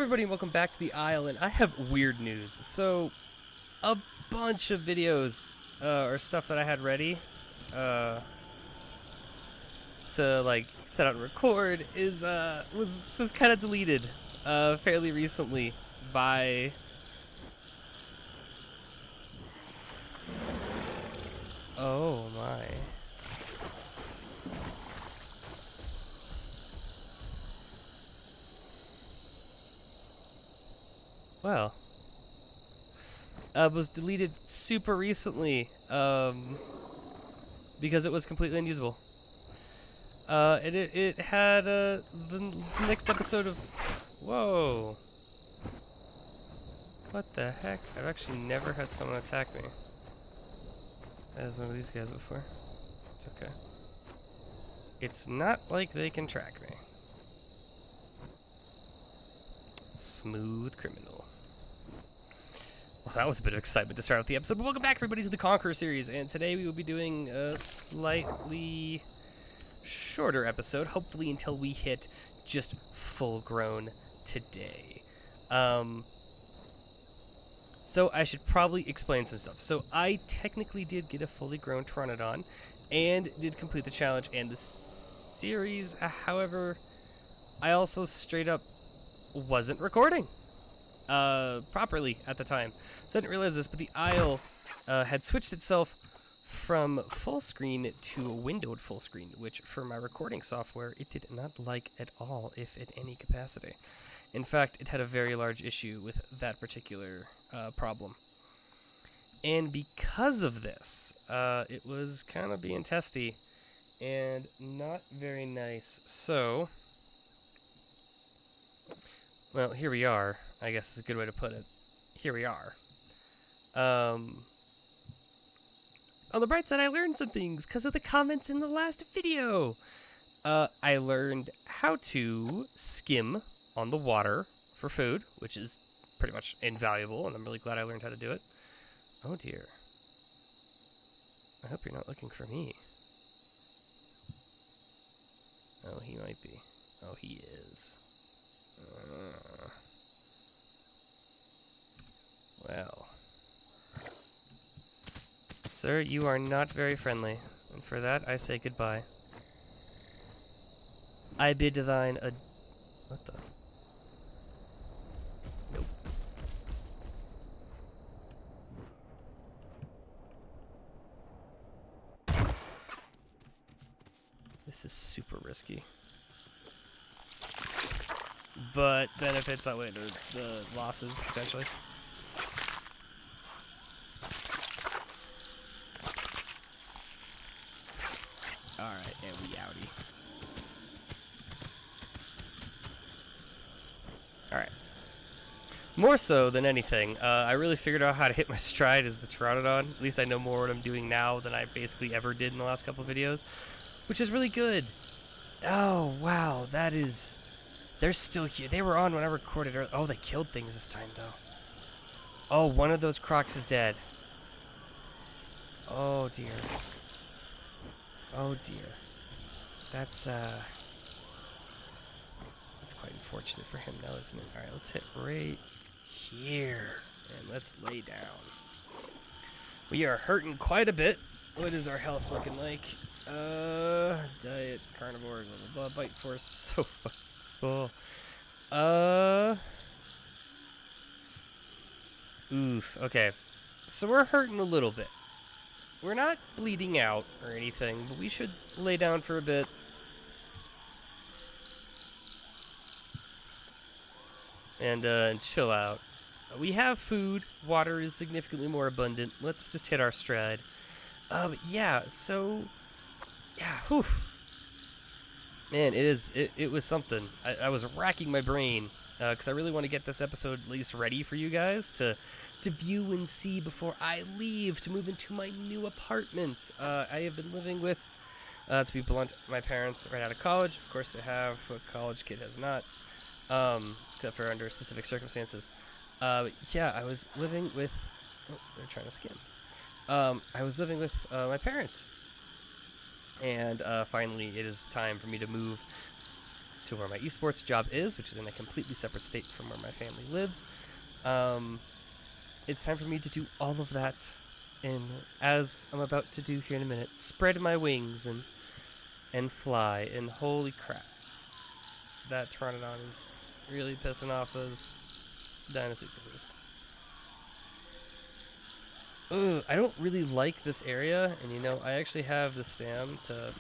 everybody, and welcome back to the Isle, and I have weird news. So, a bunch of videos, or stuff that I had ready, to, like, set out and record was kind of deleted, fairly recently by... Oh, my. Well, was deleted super recently, because it was completely unusable. It had, the next episode of... Whoa. What the heck? I've actually never had someone attack me as one of these guys before. It's okay. It's not like they can track me. Smooth criminal. Well, that was a bit of excitement to start out the episode, but welcome back, everybody, to the Conqueror series, and today we will be doing a slightly shorter episode, hopefully until we hit just full-grown today. So I should probably explain some stuff. So I technically did get a fully grown Pteranodon, and did complete the challenge and the series, however, I also straight up wasn't recording properly at the time. So I didn't realize this, but the Isle had switched itself from full screen to a windowed full screen, which for my recording software, it did not like at all, if at any capacity. In fact, it had a very large issue with that particular problem. And because of this, it was kind of being testy and not very nice. So, well, here we are, I guess is a good way to put it. Here we are. On the bright side, I learned some things because of the comments in the last video. I learned how to skim on the water for food, which is pretty much invaluable, and I'm really glad I learned how to do it. Oh dear. I hope you're not looking for me. Oh, he might be. Oh, he is. Well. Sir, you are not very friendly, and for that I say goodbye. I bid thine a... What the... Nope. This is super risky. But benefits outweigh the losses, potentially. Alright, and we outie. Alright. More so than anything, I really figured out how to hit my stride as the Pteranodon. At least I know more what I'm doing now than I basically ever did in the last couple of videos, which is really good. Oh, wow, that is... They're still here. They were on when I recorded earlier. Oh, they killed things this time, though. Oh, one of those crocs is dead. Oh, dear. Oh, dear. That's quite unfortunate for him now, isn't it? Alright, let's hit right here. And let's lay down. We are hurting quite a bit. What is our health looking like? Diet, carnivore, blah, blah, blah, bite force, so fucking small. Oof, okay. So we're hurting a little bit. We're not bleeding out or anything, but we should lay down for a bit. And chill out. We have food. Water is significantly more abundant. Let's just hit our stride. But yeah, so... Yeah, whew. Man, it was something. I was racking my brain, because I really want to get this episode at least ready for you guys to view and see before I leave to move into my new apartment. I have been living with, to be blunt, my parents right out of college. Of course, I have what a college kid has not, except for under specific circumstances. But yeah, I was living with... Oh, they're trying to skim. I was living with my parents. And finally, it is time for me to move to where my esports job is, which is in a completely separate state from where my family lives. It's time for me to do all of that, and as I'm about to do here in a minute, spread my wings and fly. And holy crap, that Pteranodon is really pissing off those Dinosuchuses. Ugh, I don't really like this area, and you know, I actually have the stam to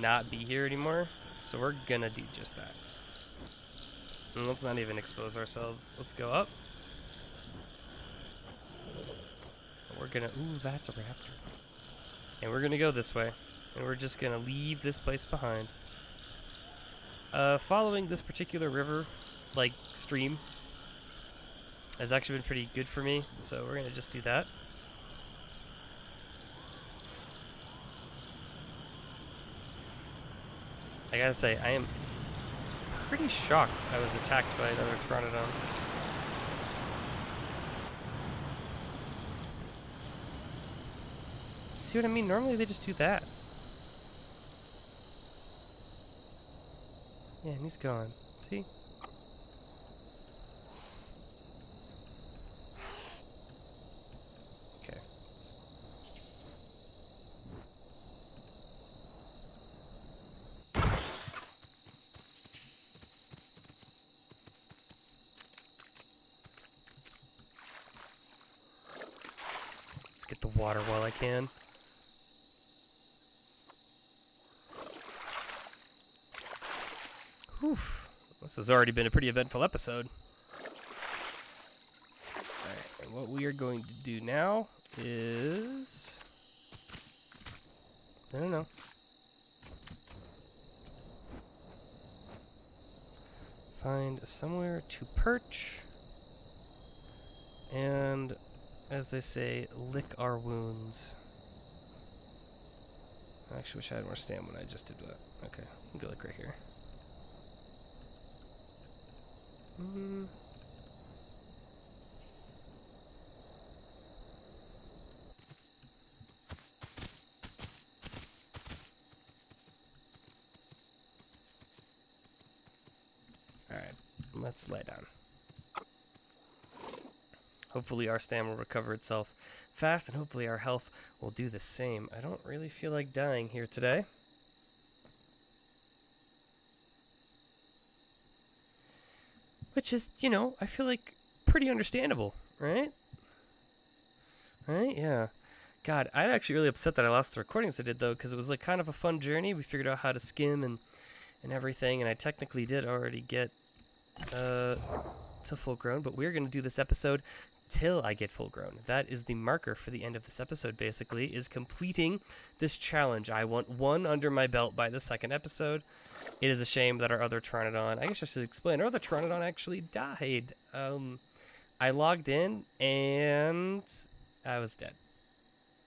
not be here anymore, so we're gonna do just that. And let's not even expose ourselves. Let's go up. We're gonna, ooh, that's a raptor. And we're gonna go this way, and we're just gonna leave this place behind. Following this particular river, like stream, has actually been pretty good for me, so we're gonna just do that. I gotta say, I am pretty shocked I was attacked by another Pteranodon. See what I mean? Normally they just do that. Yeah, and he's gone. See? Okay. Let's get the water while I can. Whew. This has already been a pretty eventful episode. Alright, and what we are going to do now is... I don't know. Find somewhere to perch. And, as they say, lick our wounds. I actually wish I had more stamina. I just did that. Okay, I'll go like right here. Alright, let's lay down. Hopefully our stamina will recover itself fast, and hopefully our health will do the same. I don't really feel like dying here today. Which is, you know, I feel like pretty understandable, right? Right? Yeah. God, I'm actually really upset that I lost the recordings I did, though, because it was like kind of a fun journey. We figured out how to skim and everything, and I technically did already get to full grown, but we're going to do this episode till I get full grown. That is the marker for the end of this episode, basically, is completing this challenge. I want one under my belt by the second episode. It is a shame that our other Pteranodon, I guess I should explain, our other Pteranodon actually died. I logged in, and I was dead.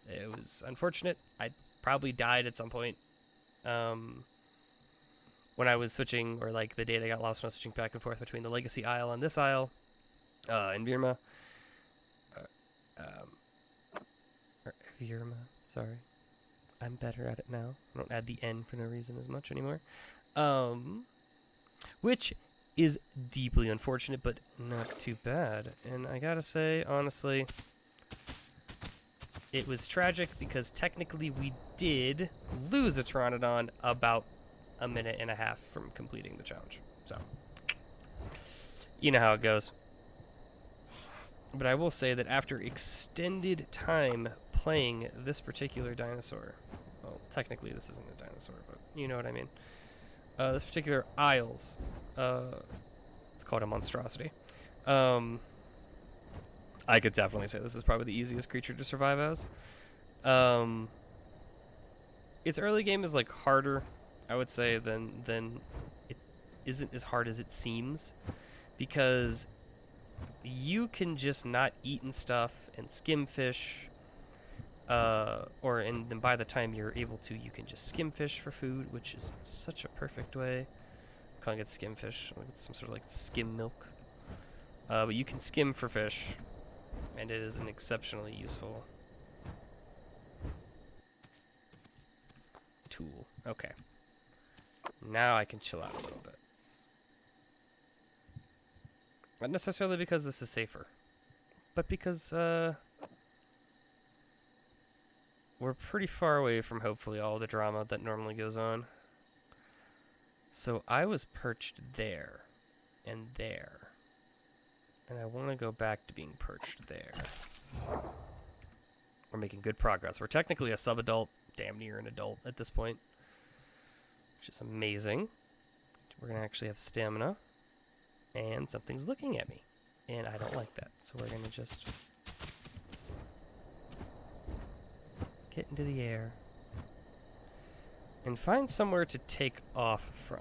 It was unfortunate. I probably died at some point when I was switching, or like the data got lost when I was switching back and forth between the Legacy Isle and this Isle in Virma. Or Virma, sorry. I'm better at it now. I don't add the N for no reason as much anymore. Which is deeply unfortunate, but not too bad. And I gotta say, honestly, it was tragic because technically we did lose a Pteranodon about a minute and a half from completing the challenge. So, you know how it goes. But I will say that after extended time playing this particular dinosaur, well, technically this isn't a dinosaur, but you know what I mean. This particular Isles, it's called a monstrosity. I could definitely say this is probably the easiest creature to survive as. Its early game is like harder, I would say, than it isn't as hard as it seems, because you can just not eat and stuff and skim fish, and then by the time you're able to, you can just skim fish for food, which is such a perfect way. I'm calling it skim fish, like it's some sort of like skim milk. But you can skim for fish, and it is an exceptionally useful tool. Okay. Now I can chill out a little bit. Not necessarily because this is safer, but because we're pretty far away from hopefully all the drama that normally goes on. So I was perched there and there. And I want to go back to being perched there. We're making good progress. We're technically a sub-adult, damn near an adult at this point, which is amazing. We're going to actually have stamina, and something's looking at me, and I don't like that. So we're going to just get into the air and find somewhere to take off from,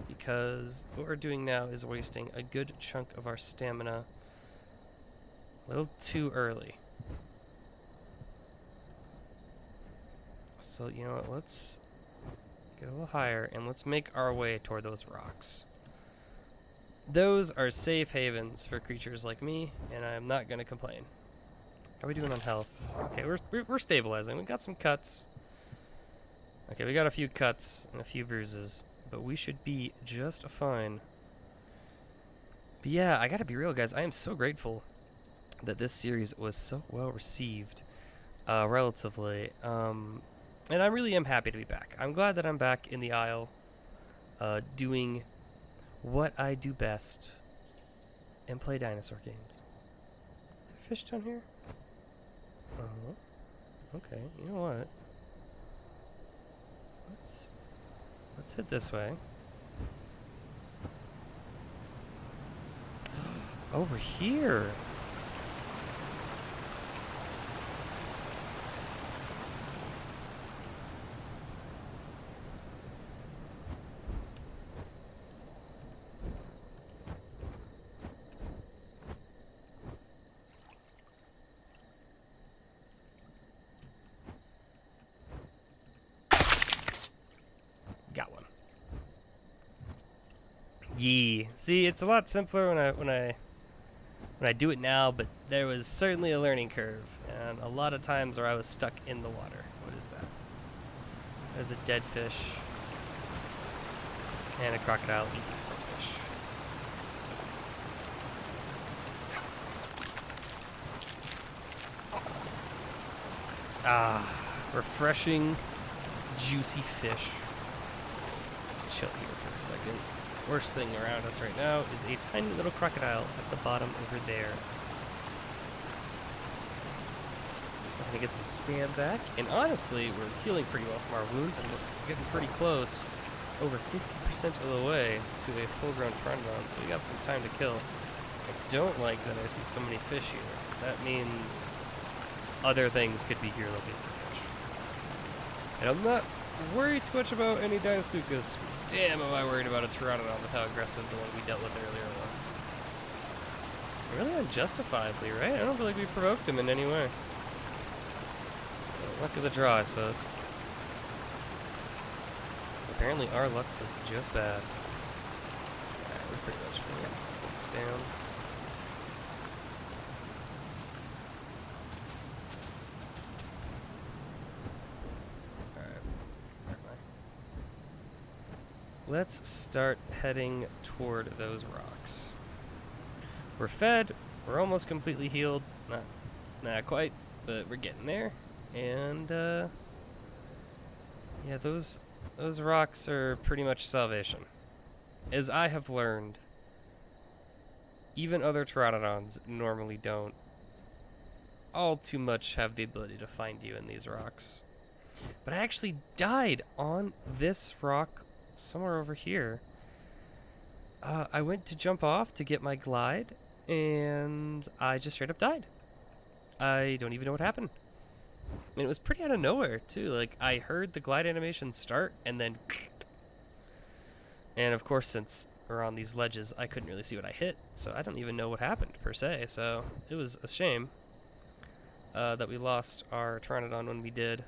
because what we're doing now is wasting a good chunk of our stamina a little too early. So, you know what, let's get a little higher, and let's make our way toward those rocks. Those are safe havens for creatures like me, and I'm not going to complain. How are we doing on health? Okay, we're stabilizing. We got some cuts. Okay, we got a few cuts and a few bruises, but we should be just fine. But yeah, I gotta be real, guys. I am so grateful that this series was so well received, relatively. And I really am happy to be back. I'm glad that I'm back in the Isle, doing what I do best and play dinosaur games. Fish down here? Okay, you know what? Let's head this way. Over here. Got one. Yee. See, it's a lot simpler when I do it now, but there was certainly a learning curve, and a lot of times where I was stuck in the water. What is that? There's a dead fish and a crocodile eating some fish. Ah, refreshing, juicy fish. Let's chill here for a second. Worst thing around us right now is a tiny little crocodile at the bottom over there. I'm gonna get some stam back, and honestly, we're healing pretty well from our wounds, and we're getting pretty close, over 50% of the way to a full-grown Pteranodon, so we got some time to kill. I don't like that I see so many fish here. That means other things could be here looking for fish. And I'm not worried too much about any Deinosuchus. Damn, am I worried about a Pteranodon with how aggressive the one we dealt with earlier was. Really unjustifiably, right? I don't feel like we provoked him in any way. Luck of the draw, I suppose. Apparently our luck is just bad. Alright, we're pretty much full. Let's down. Let's start heading toward those rocks. We're fed. We're almost completely healed. Not quite, but we're getting there. And yeah, those rocks are pretty much salvation. As I have learned, even other Pteranodons normally don't all too much have the ability to find you in these rocks. But I actually died on this rock somewhere over here. I went to jump off to get my glide, and I just straight up died. I don't even know what happened. I mean, it was pretty out of nowhere, too. Like, I heard the glide animation start, and then... And, of course, since we're on these ledges, I couldn't really see what I hit, so I don't even know what happened, per se. So, it was a shame that we lost our Pteranodon when we did.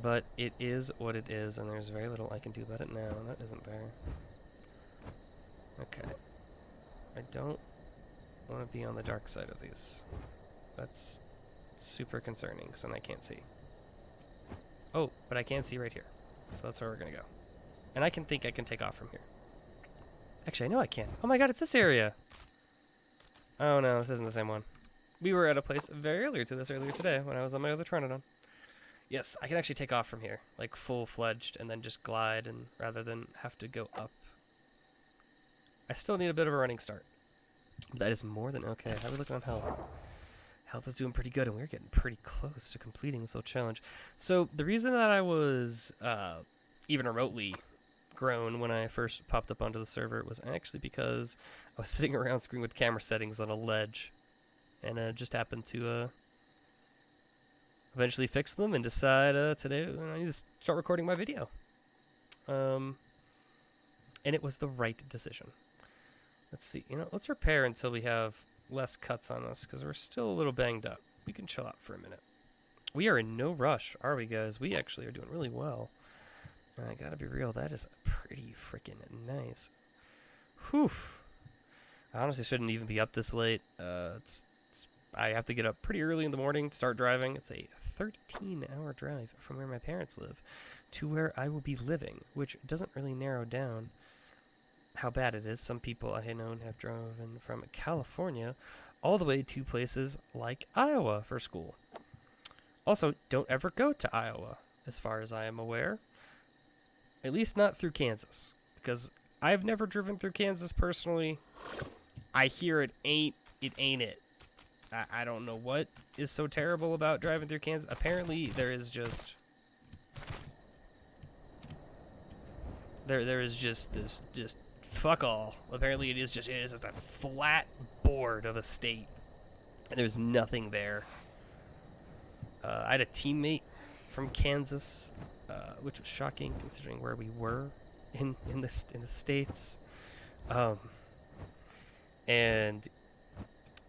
But it is what it is, and there's very little I can do about it now. That isn't fair. Okay. I don't want to be on the dark side of these. That's super concerning, because then I can't see. Oh, but I can see right here. So that's where we're going to go. And I can think I can take off from here. Actually, I know I can. Oh my god, it's this area. Oh no, this isn't the same one. We were at a place very earlier today when I was on my other Tronodon. Yes, I can actually take off from here, like full-fledged, and then just glide, and rather than have to go up. I still need a bit of a running start. That is more than okay. How are we looking on health? Health is doing pretty good, and we're getting pretty close to completing this whole challenge. So the reason that I was even remotely grown when I first popped up onto the server was actually because I was sitting around screwing with camera settings on a ledge, and just happened to eventually fix them and decide today I need to start recording my video. And it was the right decision. Let's see, let's repair until we have less cuts on us, because we're still a little banged up. We can chill out for a minute. We are in no rush, are we, guys? We actually are doing really well. And I gotta be real, that is pretty freaking nice. Whew. I honestly shouldn't even be up this late. I have to get up pretty early in the morning to start driving. It's a 13-hour drive from where my parents live to where I will be living, which doesn't really narrow down how bad it is. Some people I know have driven from California all the way to places like Iowa for school. Also, don't ever go to Iowa, as far as I am aware. At least not through Kansas, because I've never driven through Kansas personally. I hear it ain't it. I don't know what is so terrible about driving through Kansas. Apparently, there is just there is just this fuck all. Apparently, it is just a flat board of a state, and there's nothing there. I had a teammate from Kansas, which was shocking considering where we were in the states, and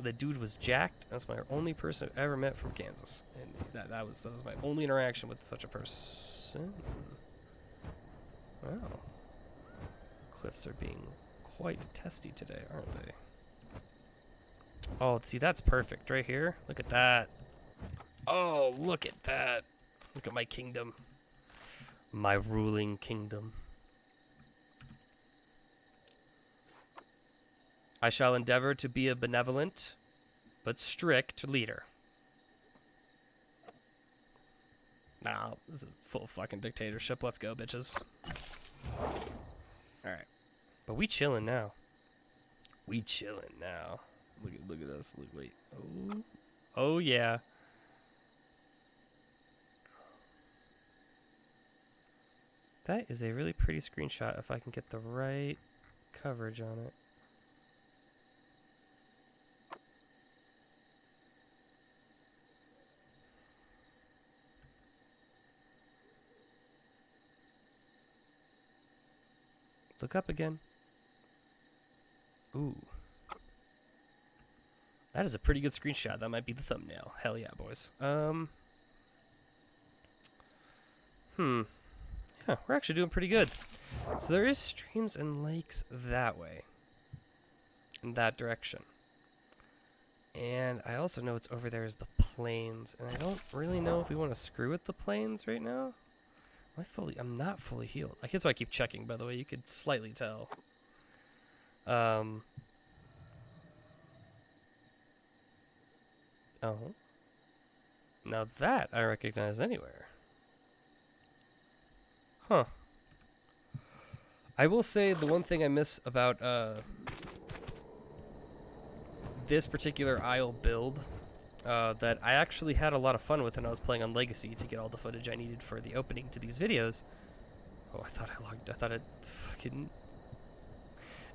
the dude was jacked. That's my only person I've ever met from Kansas, and that was my only interaction with such a person. Wow, cliffs are being quite testy today, aren't they? Oh, see, that's perfect right here. Look at that. Oh, look at that. Look at my kingdom. My ruling kingdom. I shall endeavor to be a benevolent but strict leader. Nah, this is full fucking dictatorship. Let's go, bitches. Alright. But we chillin' now. We chillin' now. Look at us. Look, wait. Oh yeah. That is a really pretty screenshot if I can get the right coverage on it. Look up again. Ooh. That is a pretty good screenshot. That might be the thumbnail. Hell yeah, boys. Yeah, we're actually doing pretty good. So there is streams and lakes that way. In that direction. And I also know it's over there is the plains. And I don't really know if we want to screw with the plains right now. I'm not fully healed. That's why I keep checking, by the way. You could slightly tell. Oh. Now that I recognize anywhere. Huh. I will say the one thing I miss about this particular Isle build that I actually had a lot of fun with when I was playing on Legacy to get all the footage I needed for the opening to these videos. Oh, I thought it fucking...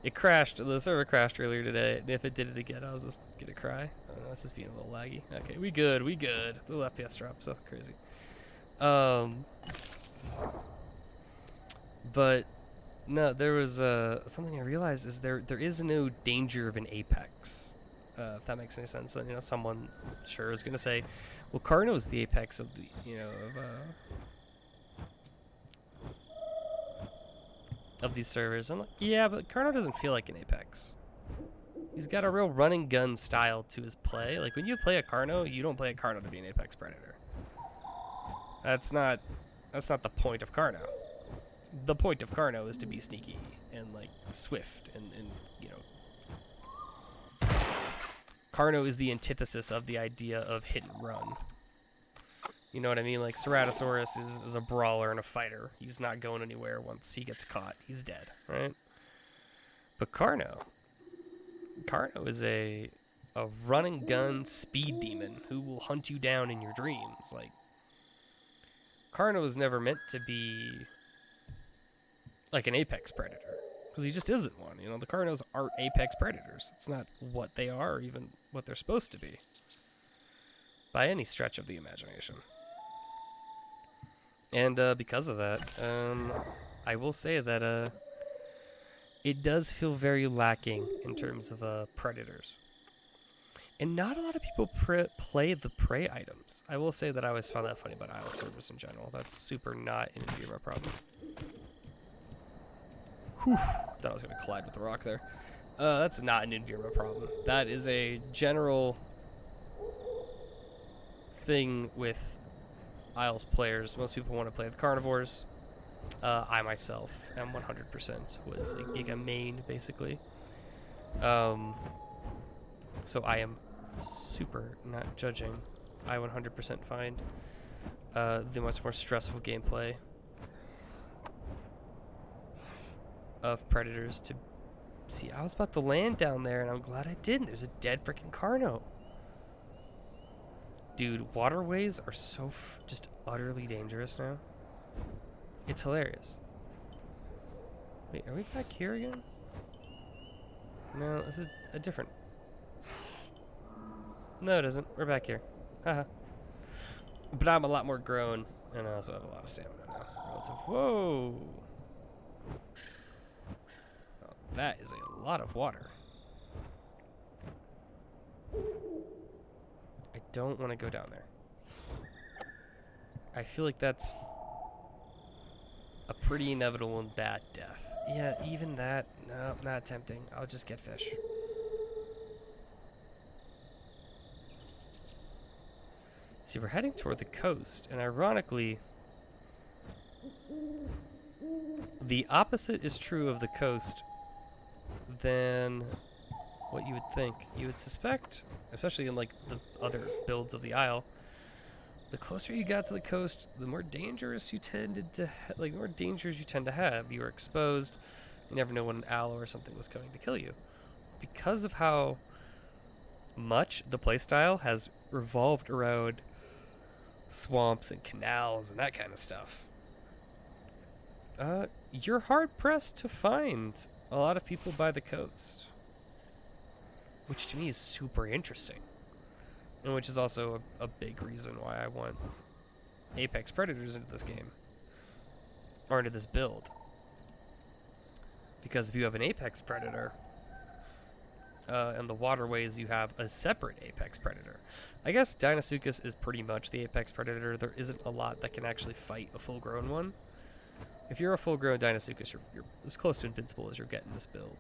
It crashed. The server crashed earlier today, and if it did it again, I was just gonna cry. Oh, no, this is being a little laggy. Okay, we good. The little FPS drop, so crazy. But no, there was something I realized is there is no danger of an apex. If that makes any sense. And, someone sure is gonna say, well, Carno's the apex of the of these servers. I'm like, yeah, but Carno doesn't feel like an apex. He's got a real run and gun style to his play. Like, when you play a Carno, you don't play a Carno to be an apex predator. That's not That's not the point of Carno. The point of Carno is to be sneaky and like swift and you know. Carno is the antithesis of the idea of hit and run. You know what I mean? Like Ceratosaurus is a brawler and a fighter. He's not going anywhere once he gets caught. He's dead, right? But Carno is a run and gun speed demon who will hunt you down in your dreams. Like Carno is never meant to be like an apex predator because he just isn't one. You know, the Carnos aren't apex predators. It's not what they are, or even what they're supposed to be, by any stretch of the imagination. And because of that, I will say that it does feel very lacking in terms of predators. And not a lot of people play the prey items. I will say that I always found that funny about Isle Service in general. That's super not an Environment problem. Whew. Thought I was going to collide with the rock there. That's not an Environment problem. That is a general thing with Isles players. Most people want to play with carnivores. I myself am 100% was a Giga main, basically. So I am super not judging. I 100% find the much more stressful gameplay of predators to see. I was about to land down there, and I'm glad I didn't. There's a dead freaking Carno. Dude, waterways are so just utterly dangerous now. It's hilarious. Wait, are we back here again? No, this is a different... No, it isn't. We're back here. Haha. But I'm a lot more grown, and I also have a lot of stamina now. Relative. Whoa! Oh, that is a lot of water. I don't want to go down there. I feel like that's a pretty inevitable and bad death. Yeah, even that, no, not tempting. I'll just get fish. See, we're heading toward the coast, and ironically, the opposite is true of the coast than what you would think. You would suspect, especially in like the other builds of the Isle, the closer you got to the coast, the more dangerous you tended to the more dangers you tend to have. You were exposed. You never know when an owl or something was coming to kill you. Because of how much the playstyle has revolved around swamps and canals and that kind of stuff, you're hard pressed to find a lot of people by the coast, which to me is super interesting. And which is also a big reason why I want apex predators into this game, or into this build. Because if you have an apex predator, and the waterways, you have a separate apex predator. I guess Deinosuchus is pretty much the apex predator. There isn't a lot that can actually fight a full-grown one. If you're a full-grown Deinosuchus, you're as close to invincible as you're getting this build.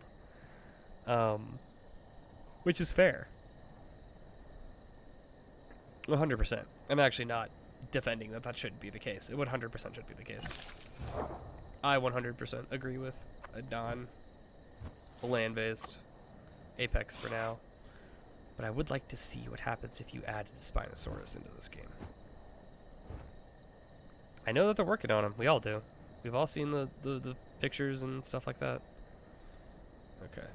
Which is fair. 100%. I'm actually not defending that shouldn't be the case. It 100% should be the case. I 100% agree with a land-based Apex for now. But I would like to see what happens if you added Spinosaurus into this game. I know that they're working on them. We all do. We've all seen the pictures and stuff like that. Okay.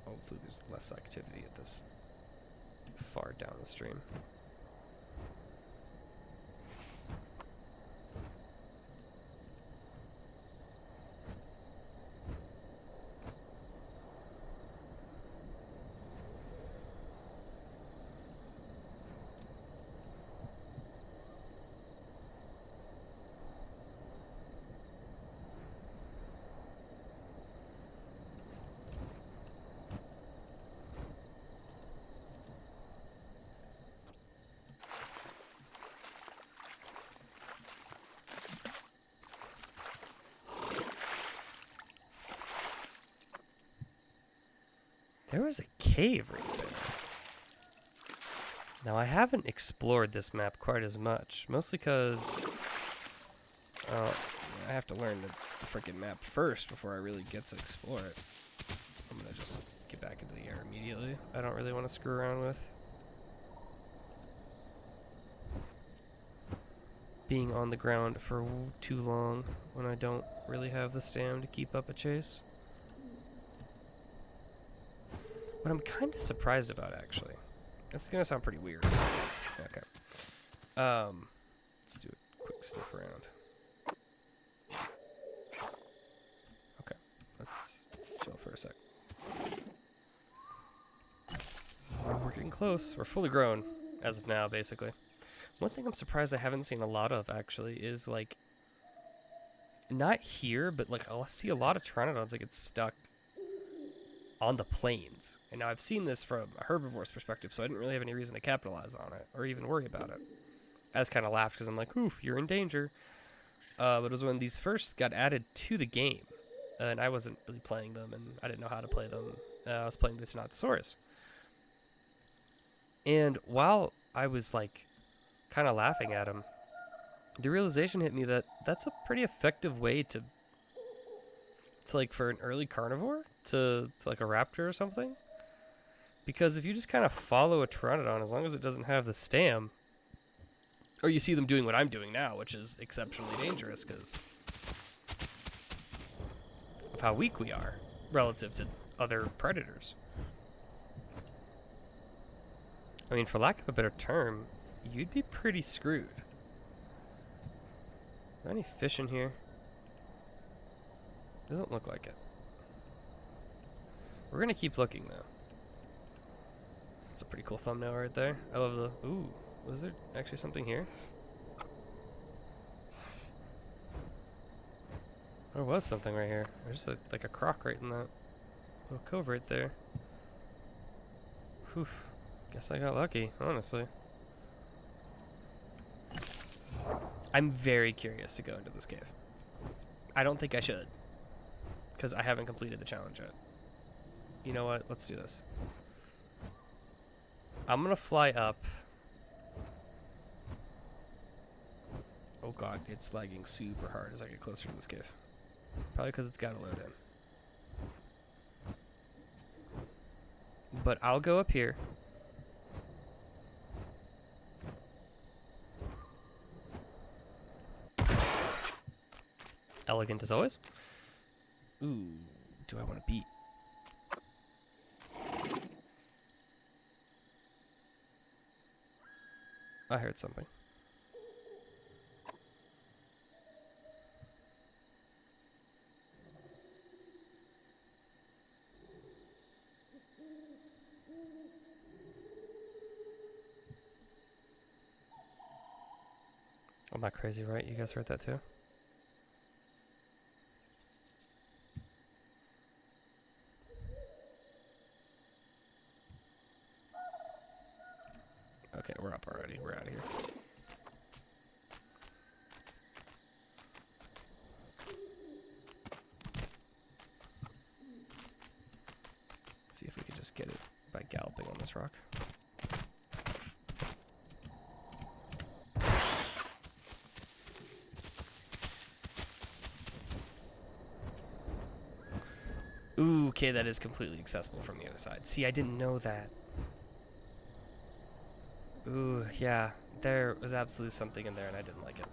Hopefully there's less activity at this far down the stream. There was a cave right there. Now, I haven't explored this map quite as much, mostly because I have to learn the freaking map first before I really get to explore it. I'm gonna just get back into the air immediately. I don't really want to screw around with being on the ground for too long when I don't really have the stam to keep up a chase. What I'm kind of surprised about, actually, this is gonna sound pretty weird. Okay. Let's do a quick sniff around. Okay, let's chill for a sec. We're getting close. We're fully grown as of now, basically. One thing I'm surprised I haven't seen a lot of, actually, is, like, not here, but, like, I'll see a lot of pteranodons that get stuck on the plains. And now I've seen this from a herbivore's perspective, so I didn't really have any reason to capitalize on it or even worry about it. I just kind of laughed because I'm like, oof, you're in danger. But it was when these first got added to the game, and I wasn't really playing them, and I didn't know how to play them. I was playing the Tyrannosaurus. And while I was, like, kind of laughing at him, the realization hit me that that's a pretty effective way to like, for an early carnivore, to like a raptor or something. Because if you just kind of follow a pteranodon, as long as it doesn't have the stam, or you see them doing what I'm doing now, which is exceptionally dangerous because of how weak we are relative to other predators. I mean, for lack of a better term, you'd be pretty screwed. Are there any fish in here? Doesn't look like it. We're gonna keep looking, though. That's a pretty cool thumbnail right there. I love the... Ooh, was there actually something here? There was something right here. There's like a croc right in that little cove right there. Whew. Guess I got lucky, honestly. I'm very curious to go into this cave. I don't think I should, because I haven't completed the challenge yet. You know what? Let's do this. I'm gonna fly up. Oh god, it's lagging super hard as I get closer to this cave. Probably because it's gotta load in. But I'll go up here. Elegant as always. Ooh, do I want to beat? I heard something. I'm not crazy, right? You guys heard that too? Okay, we're up already. We're out of here. Let's see if we can just get it by galloping on this rock. Ooh, okay, that is completely accessible from the other side. See, I didn't know that. Ooh, yeah, there was absolutely something in there and I didn't like it.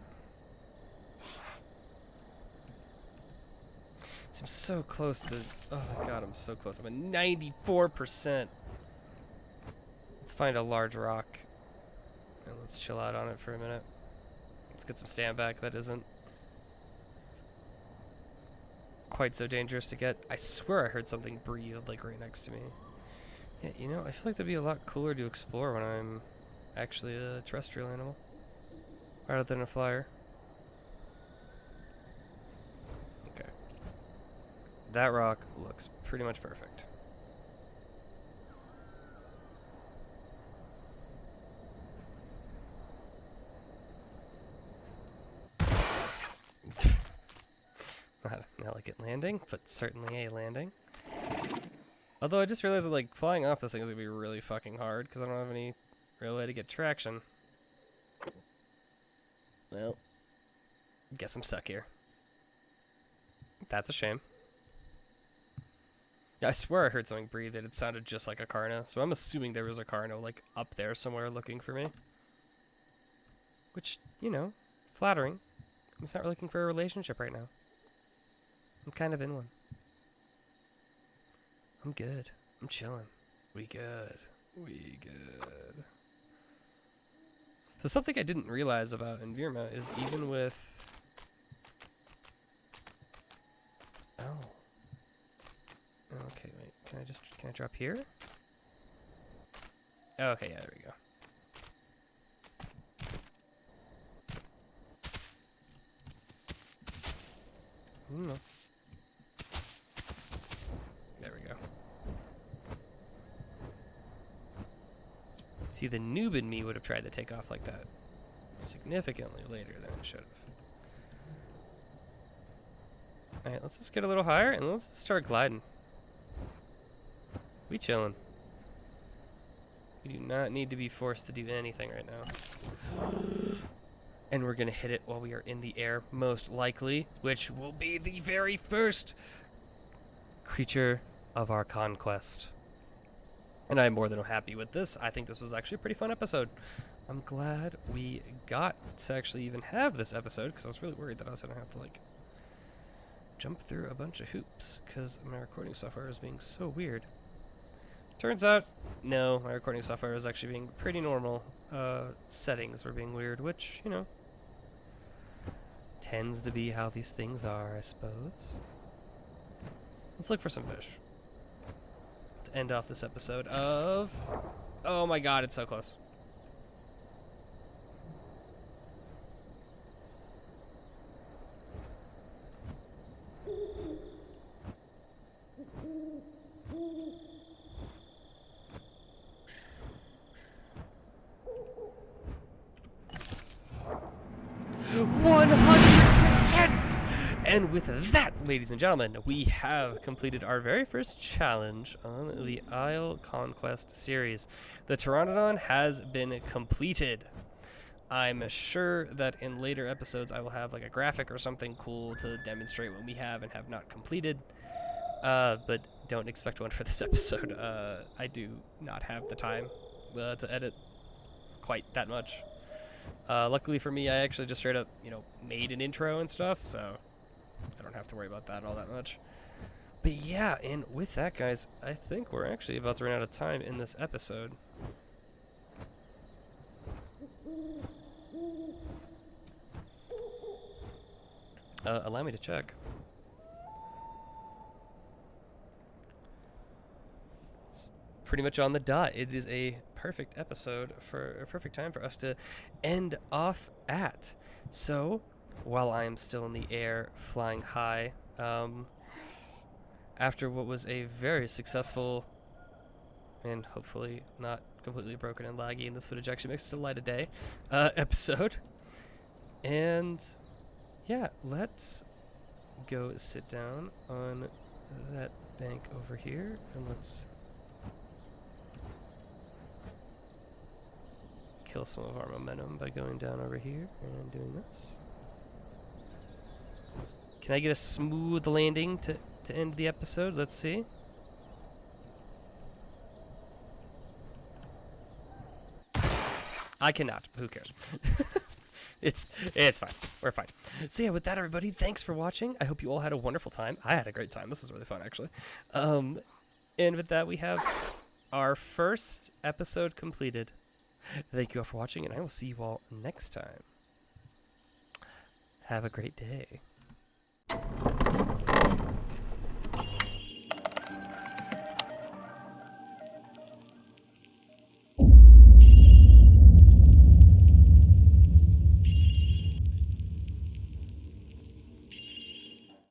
See, I'm so close to... Oh my god, I'm so close. I'm at 94%. Let's find a large rock. And let's chill out on it for a minute. Let's get some stand back that isn't quite so dangerous to get. I swear I heard something breathe, like, right next to me. Yeah, you know, I feel like that'd be a lot cooler to explore when I'm actually a terrestrial animal, rather than a flyer. Okay. That rock looks pretty much perfect. Not like it landing, but certainly a landing. Although I just realized that, like, flying off this thing is gonna be really fucking hard because I don't have any real way to get traction. Well, guess I'm stuck here. That's a shame. Yeah, I swear I heard something breathe and it sounded just like a Carno, so I'm assuming there was a Carno, like, up there somewhere looking for me. Which, you know, flattering. I'm just not looking for a relationship right now. I'm kind of in one. I'm good. I'm chilling. We good. We good. So something I didn't realize about Envirma is even with... Oh. Okay, wait. Can I drop here? Oh, okay, yeah, there we go. There we go. See, the noob in me would have tried to take off like that significantly later than it should have. Alright, let's just get a little higher and let's just start gliding. We chillin'. We do not need to be forced to do anything right now. And we're gonna hit it while we are in the air, most likely, which will be the very first creature of our conquest. And I'm more than happy with this. I think this was actually a pretty fun episode. I'm glad we got to actually even have this episode, because I was really worried that I was gonna have to, like, jump through a bunch of hoops, because my recording software is being so weird. Turns out, no, my recording software is actually being pretty normal. Settings were being weird, which, you know, tends to be how these things are, I suppose. Let's look for some fish to end off this episode of... Oh my god, it's so close. And with that, ladies and gentlemen, we have completed our very first challenge on the Isle Conquest series. The Pteranodon has been completed. I'm sure that in later episodes I will have like a graphic or something cool to demonstrate what we have and have not completed. But don't expect one for this episode. I do not have the time to edit quite that much. Luckily for me, I actually just straight up, you know, made an intro and stuff, so I don't have to worry about that all that much. But yeah, and with that, guys, I think we're actually about to run out of time in this episode. Allow me to check. It's pretty much on the dot. It is a perfect episode for a perfect time for us to end off at. So, while I am still in the air, flying high, after what was a very successful and hopefully not completely broken and laggy, and this footage actually makes it a light of day episode. And yeah, let's go sit down on that bank over here, and let's kill some of our momentum by going down over here and doing this. Can I get a smooth landing to end the episode? Let's see. I cannot. Who cares? It's fine. We're fine. So yeah, with that, everybody, thanks for watching. I hope you all had a wonderful time. I had a great time. This was really fun, actually. And with that, we have our first episode completed. Thank you all for watching, and I will see you all next time. Have a great day.